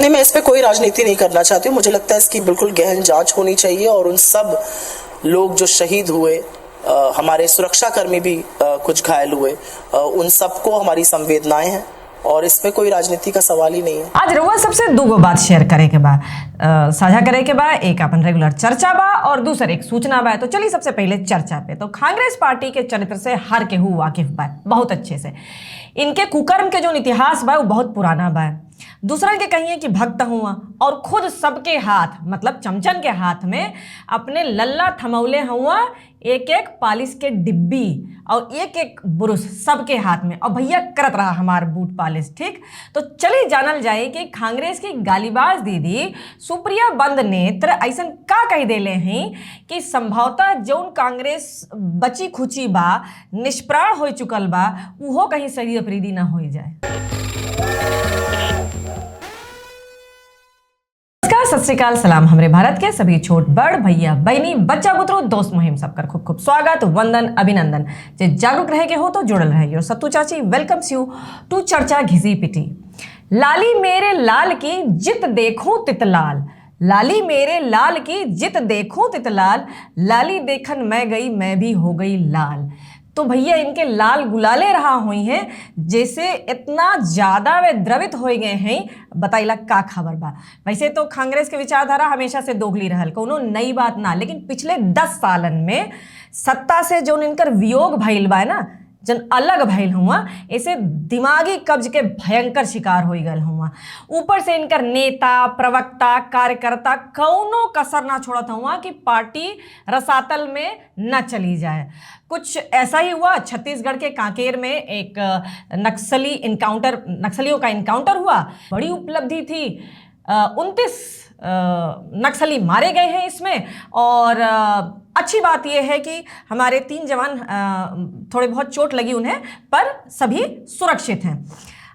नहीं, मैं इस पे कोई राजनीति नहीं करना चाहती हूँ। मुझे लगता है इसकी बिल्कुल गहन जांच होनी चाहिए और उन सब लोग जो शहीद हुए, हमारे सुरक्षाकर्मी भी कुछ घायल हुए, उन सबको हमारी संवेदनाएं हैं और इसमें कोई राजनीति का सवाल ही नहीं है। आज रउआ सबसे दूगो बात शेयर करे के बा, साझा करे के बा। एक अपन रेगुलर चर्चा बा और दूसर एक सूचना बा। तो चलिए सबसे पहले चर्चा पे। तो कांग्रेस पार्टी के चरित्र से हर केहू वाकिफ बा बहुत अच्छे से। इनके कुकर्म के जो इतिहास बा वो बहुत पुराना बा। दूसरा के कहिए कि भक्त हुआ और खुद सबके हाथ मतलब चमचन के हाथ में अपने लल्ला थमौले हुआ, एक एक पालिश के डिब्बी और एक एक ब्रुश सबके हाथ में, और भैया करत रहा हमार बूट पालिश। ठीक, तो चलिए जानल जाए कि कांग्रेस की गालीबाज दीदी सुप्रिया बंद नेत्र ऐसन का कह देले हैं कि संभवतः जौन कांग्रेस बची खुची बा, निष्प्राण हो चुकल बा, उहो कहीं सही अफरीदी ना हो जाए। सत श्री अकाल, सलाम हमरे भारत के सभी छोट बड़ भैया बहनी बच्चा बुतरो दोस्त मुहिम सबकर खूब खूब स्वागत, वंदन, अभिनंदन। जे जागरूक रहे के हो तो जुड़ल रहे। योर सत्तू चाची वेलकम्स यू टू चर्चा घिसी पिटी। लाली मेरे लाल की जित देखूं तितलाल, लाली मेरे लाल की जित देखूं तितलाल, लाली देखन मैं गई मैं भी हो गई लाल। तो भैया इनके लाल गुलाले रहा हुई हैं, जैसे इतना ज्यादा वे द्रवित हो गए हैं, बताइला का खबर बा। वैसे तो कांग्रेस के विचारधारा हमेशा से दोगली रहल, कोनो नई बात ना, लेकिन पिछले 10 सालन में सत्ता से जो इनकर वियोग भइल बा ना, जन अलग भइल हुआ, ऐसे दिमागी कब्ज के भयंकर शिकार हो गए हुआ। ऊपर से इनकर नेता, प्रवक्ता, कार्यकर्ता कौनो कसर ना छोड़त हुआ कि पार्टी रसातल में न चली जाए। कुछ ऐसा ही हुआ, छत्तीसगढ़ के कांकेर में एक नक्सलियों का इनकाउंटर हुआ, बड़ी उपलब्धि थी। 29 नक्सली मारे गए हैं इसमें, और अच्छी बात यह है कि हमारे 3 जवान थोड़े बहुत चोट लगी उन्हें, पर सभी सुरक्षित हैं।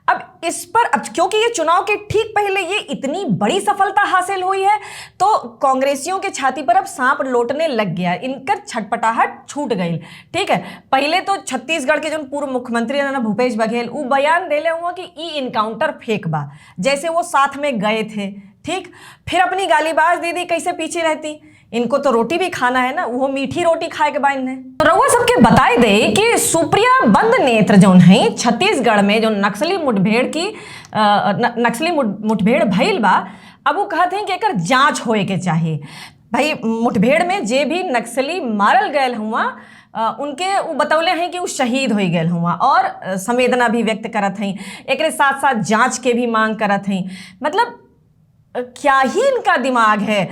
अब इस पर, अब क्योंकि ये चुनाव के ठीक पहले ये इतनी बड़ी सफलता हासिल हुई है, तो कांग्रेसियों के छाती पर अब सांप लौटने लग गया, इनकर छटपटाहट छूट गई। ठीक है, पहले तो छत्तीसगढ़ के जो पूर्व मुख्यमंत्री ना भूपेश बघेल वो बयान देले हुआ कि ई इनकाउंटर फेक बा, जैसे वो साथ में गए थे। ठीक, फिर अपनी गालीबाज दीदी कैसे पीछे रहती, इनको तो रोटी भी खाना है ना, वो मीठी रोटी खाए के बाद इन्हें। तो रउआ सबके बताए दे कि सुप्रिया बंद नेत्र जो है छत्तीसगढ़ में जो नक्सली मुठभेड़ भइल बा, अब वो कहते हैं कि एकर जांच होए के चाहिए। भाई मुठभेड़ में जे भी नक्सली मारल गए हुआ, उनके वो बतौले हैं कि वो शहीद हो गए हुआ, और संवेदना भी व्यक्त करत हैं, एक साथ साथ जांच के भी मांग करत हैं। मतलब क्या ही इनका दिमाग है,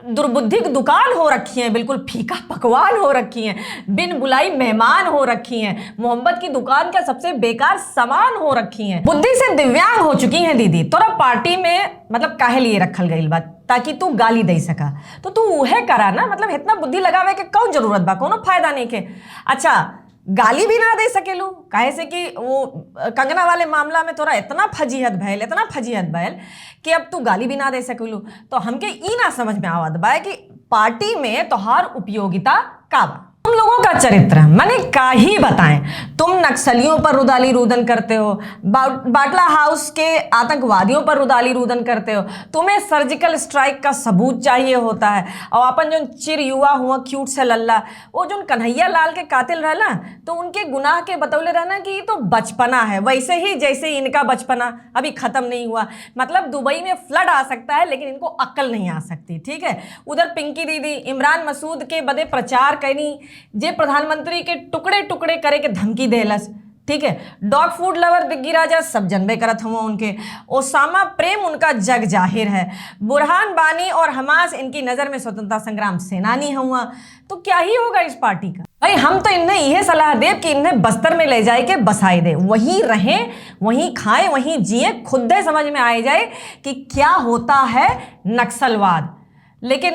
दुर्बुद्धि की दुकान हो रखी है, बिल्कुल फीका पकवान हो रखी है, बिन बुलाई मेहमान हो रखी हैं, मोहब्बत की दुकान का सबसे बेकार सामान हो रखी हैं, बुद्धि से दिव्यांग हो चुकी हैं दीदी। तोरा पार्टी में मतलब काहे लिए रखल गई बात, ताकि तू गाली दे सका, तो तू उहे करा ना। मतलब इतना बुद्धि लगावे के कौन जरूरत बा, कोनो फायदा नहीं के। अच्छा, गाली भी ना दे सकेलू, काहे से कि वो कंगना वाले मामला में तोरा इतना फजीहत भैल कि अब तू गाली भी ना दे सकेलू। तो हमके ई ना समझ में आवत बा कि पार्टी में तोहार उपयोगिता का बा। तुम लोगों का चरित्र माने का ही बताएं। तुम नक्सलियों पर रुदाली रुदन करते हो, बाटला हाउस के आतंकवादियों पर रुदाली रुदन करते हो, तुम्हें सर्जिकल स्ट्राइक का सबूत चाहिए होता है, और अपन जो चिर युवा हुआ क्यूट से लल्ला, वो जो कन्हैया लाल के कातिल रहना, तो उनके गुनाह के बतौले रहना कि ये तो बचपना है, वैसे ही जैसे इनका बचपना अभी खत्म नहीं हुआ। मतलब दुबई में फ्लड आ सकता है लेकिन इनको अक्ल नहीं आ सकती। ठीक है, उधर पिंकी दीदी इमरान मसूद के बदे प्रचार कैनी, जे प्रधानमंत्री के टुकड़े टुकड़े करे के धमकी देलस। ठीक है, डॉग फूड लवर दिग्गी राजा सब जनबे करत हुआ उनके, ओसामा प्रेम उनका जग जाहिर है, बुरहान बानी और हमास इनकी नजर में स्वतंत्रता संग्राम सेनानी हुआ। तो क्या ही होगा इस पार्टी का। भाई हम तो इन्हें यह सलाह दे कि इन्हें बस्तर में ले जाए के बसाए दे, वहीं रहें, वहीं खाएं, वहीं जिए, खुद समझ में आ जाए कि क्या होता है नक्सलवाद। लेकिन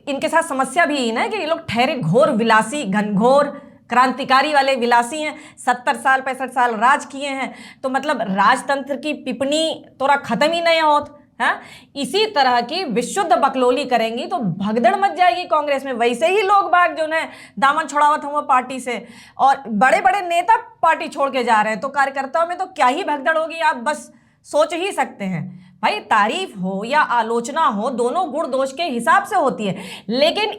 इनके साथ समस्या भी यही ना कि ये लोग ठहरे घोर विलासी, घनघोर क्रांतिकारी वाले विलासी हैं, 70 साल 65 साल राज किए हैं, तो मतलब राजतंत्र की पिपनी तोरा खत्म ही नहीं होत है। इसी तरह की विशुद्ध बकलोली करेंगी तो भगदड़ मच जाएगी कांग्रेस में। वैसे ही लोग बाग जो है दामन छोड़ावत हुआ पार्टी से, और बड़े बड़े नेता पार्टी छोड़ के जा रहे हैं, तो कार्यकर्ताओं में तो क्या ही भगदड़ होगी, आप बस सोच ही सकते हैं। भाई तारीफ हो या आलोचना हो, दोनों गुण दोष के हिसाब से होती है, लेकिन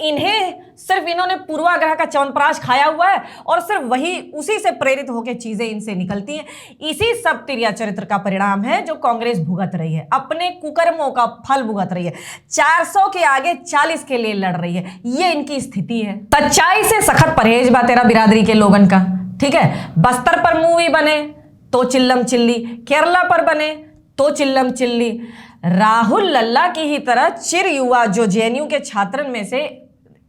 सिर्फ इन्होंने पूर्वाग्रह का च्यवनप्राश खाया हुआ है और सिर्फ वही उसी से प्रेरित होकर चीजें इनसे निकलती हैं। इसी सब तिर्या चरित्र का परिणाम है जो कांग्रेस भुगत रही है, अपने कुकर्मों का फल भुगत रही है, 400 के आगे 40 के लिए लड़ रही है। ये इनकी स्थिति है। सच्चाई से सख्त परहेज बा तेरा बिरादरी के लोगन का, ठीक है। बस्तर पर मूवी बने तो चिल्लम चिल्ली, केरला पर बने तो चिल्लम चिल्ली। राहुल लल्ला की ही तरह चिर युवा जो जेएनयू के छात्रन में से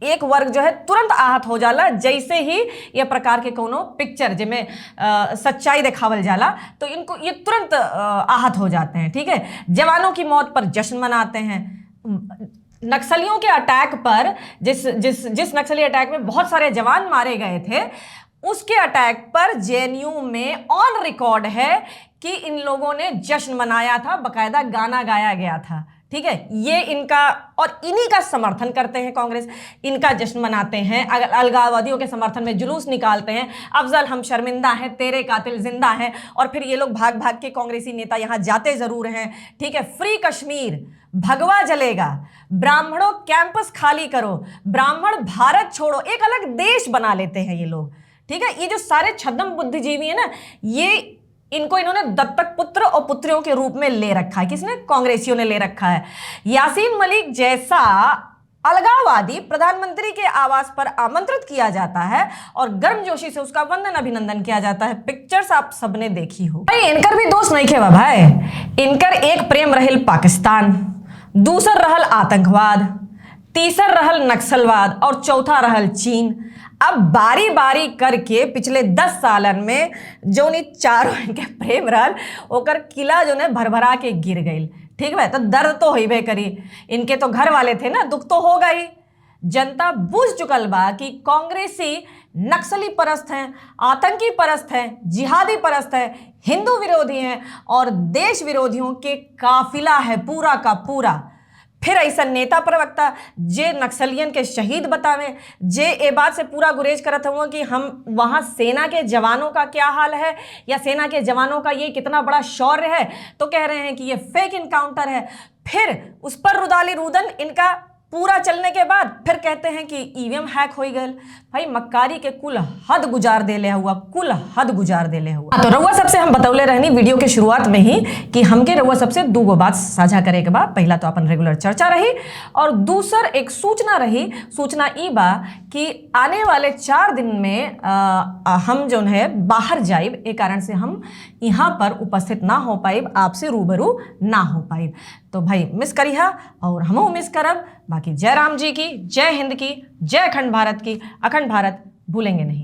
एक वर्ग जो है तुरंत आहत हो जाला जैसे ही ये प्रकार के कोनो पिक्चर जिसमें सच्चाई दिखावल जाला, तो इनको ये तुरंत आहत हो जाते हैं, ठीक है। जवानों की मौत पर जश्न मनाते हैं। नक्सलियों के अटैक पर जिस नक्सली अटैक में बहुत सारे जवान मारे गए थे, उसके अटैक पर जेएनयू में ऑन रिकॉर्ड है कि इन लोगों ने जश्न मनाया था, बकायदा गाना गाया गया था, ठीक है। ये इनका और इन्हीं का समर्थन करते हैं कांग्रेस, इनका जश्न मनाते हैं, अलगाववादियों के समर्थन में जुलूस निकालते हैं, अफजल हम शर्मिंदा हैं, तेरे कातिल जिंदा हैं, और फिर ये लोग भाग भाग के कांग्रेसी नेता यहां जाते जरूर हैं, ठीक है। फ्री कश्मीर, भगवा जलेगा, ब्राह्मणों कैंपस खाली करो, ब्राह्मण भारत छोड़ो, एक अलग देश बना लेते हैं ये लोग, ठीक है। ये जो सारे छद्म बुद्धिजीवी है ना, ये इन्होंने दत्तक पुत्र और पुत्रियों के रूप में ले रखा है। किसने? कांग्रेसियों ने ले रखा है। यासीन मलिक जैसा अलगाववादी प्रधानमंत्री के आवास पर आमंत्रित किया जाता है और गर्मजोशी से उसका वंदन अभिनंदन किया जाता है। पिक्चर्स आप सबने देखी हो। भाई इनकर भी दोस्त नहीं खेवा भाई, इनकर एक प्रेम रहल पाकिस्तान, दूसर रहल आतंकवाद, तीसर रहल नक्सलवाद और चौथा रहल चीन। अब बारी बारी करके पिछले 10 सालन में जो चारों इनके प्रेम रहल ओकर किला जो ने भरभरा के गिर गई, ठीक है। तो दर्द तो होइबे करी, इनके तो घर वाले थे ना, दुख तो होगा ही। जनता बुझ चुकल बा कि कांग्रेसी नक्सली परस्त हैं, आतंकी परस्त हैं, जिहादी परस्त हैं, हिंदू विरोधी हैं और देश विरोधियों के काफिला है पूरा का पूरा। फिर ऐसा नेता प्रवक्ता जे नक्सलियन के शहीद बतावे, जे ए बात से पूरा गुरेज करत हुआ कि हम वहां सेना के जवानों का क्या हाल है या सेना के जवानों का ये कितना बड़ा शौर्य है, तो कह रहे हैं कि ये फेक इनकाउंटर है। फिर उस पर रुदाली रुदन इनका पूरा चलने के बाद फिर कहते हैं कि ईवीएम हैक हो गए। भाई मक्कारी के कुल हद गुजार देले हुआ, कुल हद गुजार देले हुआ। तो रउआ सबसे हम बतौले रहनी वीडियो के शुरुआत में ही कि हमके रउआ सबसे 2 बात साझा करे के बाद, पहला तो अपन रेगुलर चर्चा रही और दूसर एक सूचना रही। सूचना ई बा कि आने वाले 4 दिन में हम जो है बाहर जाइब, एक कारण से हम यहाँ पर उपस्थित ना हो पाइब, आपसे रूबरू ना हो पाइब। तो भाई मिस करिहा और हमहू मिस करब। बाकी जय राम जी की, जय हिंद की, जय अखंड भारत की। अखंड भारत भूलेंगे नहीं।